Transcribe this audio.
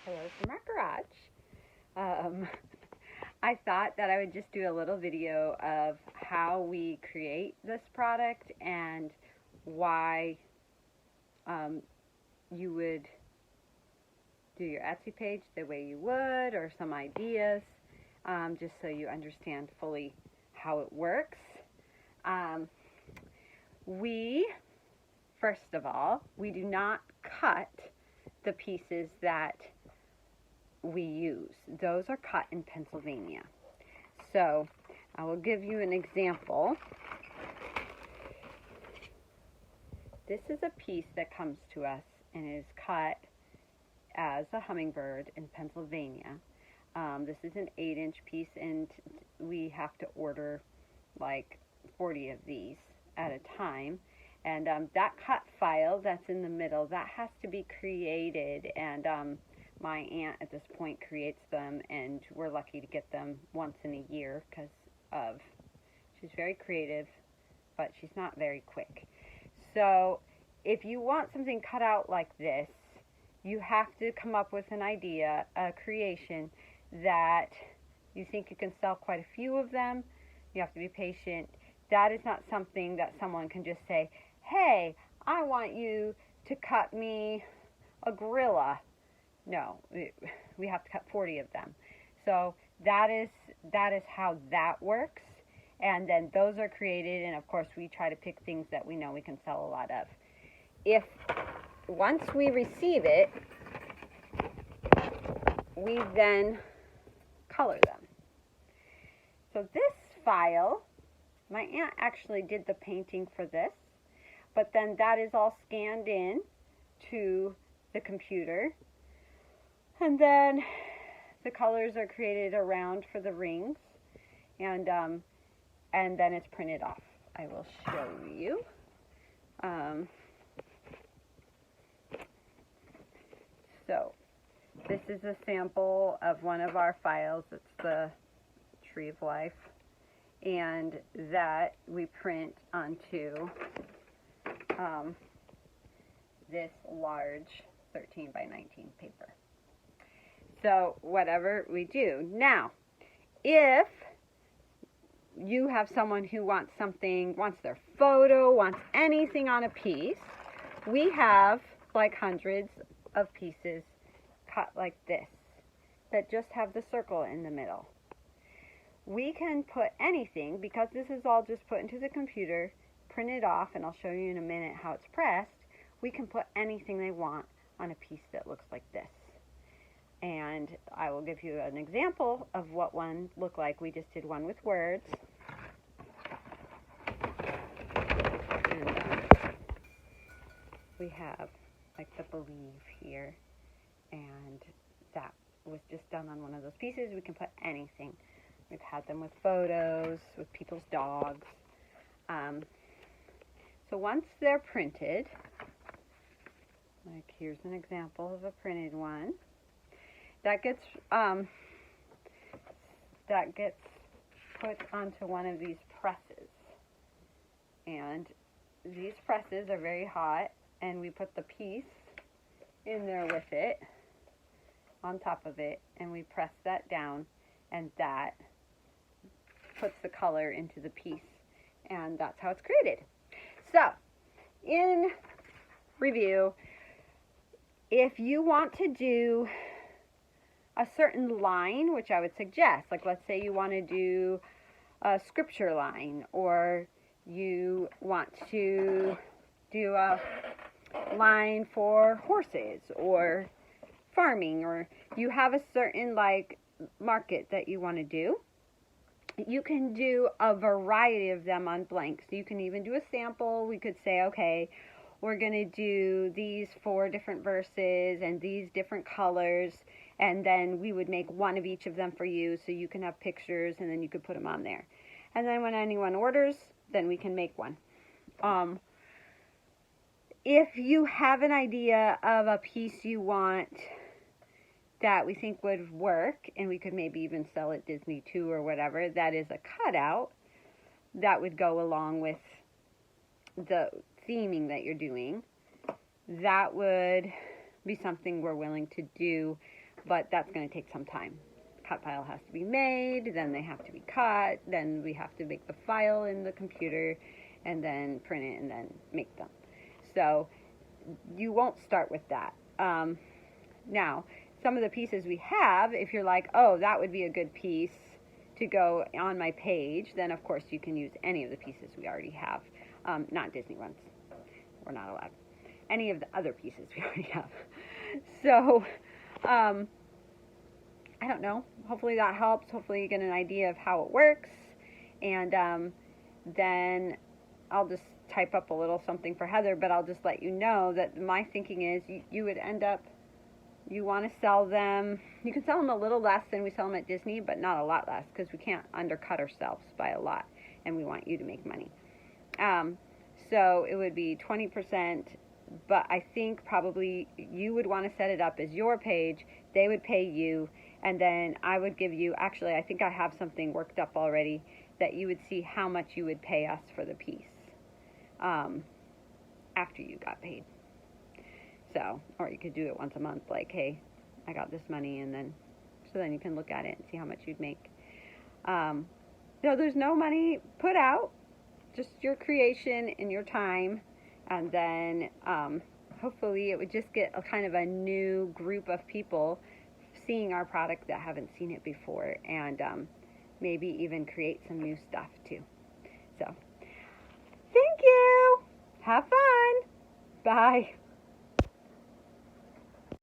Hello from our garage. Um, I thought that I would just do a little video of how we create this product and why you would do your Etsy page the way you would, or some ideas, just so you understand fully how it works. We, first of all, we do not cut the pieces that we use. Those are cut in Pennsylvania. So I will give you an example. This is a piece that comes to us and is cut as a hummingbird in Pennsylvania. This is an 8-inch piece, and we have to order like 40 of these at a time. And that cut file that's in the middle, that has to be created, and my aunt at this point creates them, and we're lucky to get them once in a year because she's very creative, but she's not very quick. So if you want something cut out like this, you have to come up with an idea, a creation that you think you can sell quite a few of them. You have to be patient. That is not something that someone can just say, hey, I want you to cut me a gorilla. No, we have to cut 40 of them. So that is how that works. And then those are created, and of course we try to pick things that we know we can sell a lot of. Once we receive it, we then color them. So this file, my aunt actually did the painting for this, but then that is all scanned in to the computer, and then the colors are created around for the rings, and then it's printed off. I will show you. So this is a sample of one of our files. It's the Tree of Life, and that we print onto this large 13 by 19 paper. So whatever we do. Now, if you have someone who wants their photo, wants anything on a piece, we have like hundreds of pieces cut like this that just have the circle in the middle. We can put anything, because this is all just put into the computer, printed off, and I'll show you in a minute how it's pressed. We can put anything they want on a piece that looks like this. And I will give you an example of what one looked like. We just did one with words. And we have like the believe here, and that was just done on one of those pieces. We can put anything. We've had them with photos, with people's dogs. So once they're printed, like here's an example of a printed one, that gets put onto one of these presses. And these presses are very hot, and we put the piece in there with it, on top of it, and we press that down, and that puts the color into the piece, and that's how it's created. So, in review, if you want to do a certain line, which I would suggest, like let's say you want to do a scripture line, or you want to do a line for horses or farming, or you have a certain like market that you want to do, you can do a variety of them on blank. So you can even do a sample. We could say, okay, we're going to do these 4 different verses and these different colors, and then we would make one of each of them for you, so you can have pictures, and then you could put them on there. And then when anyone orders, then we can make one. If you have an idea of a piece you want that we think would work, and we could maybe even sell at Disney too or whatever, that is a cutout that would go along with the theming that you're doing, that would be something we're willing to do. but that's going to take some time. Cut file has to be made, then they have to be cut, then we have to make the file in the computer, and then print it, and then make them. So you won't start with that. Now, some of the pieces we have, if you're like, oh, that would be a good piece to go on my page, then of course you can use any of the pieces we already have. Not Disney ones. We're not allowed. Any of the other pieces we already have. So, I don't know. Hopefully that helps. Hopefully you get an idea of how it works. And then I'll just type up a little something for Heather, but I'll just let you know that my thinking is you would end up, you want to sell them, you can sell them a little less than we sell them at Disney, but not a lot less, because we can't undercut ourselves by a lot, and we want you to make money. So it would be 20%, but I think probably you would want to set it up as your page, they would pay you, and then I would give you, actually I think I have something worked up already, that you would see how much you would pay us for the piece after you got paid. So, or you could do it once a month, like, hey, I got this money, and then, so then you can look at it and see how much you'd make. So there's no money put out, just your creation and your time, and then hopefully it would just get a kind of a new group of people seeing our product that haven't seen it before, and maybe even create some new stuff too. So, thank you. Have fun. Bye.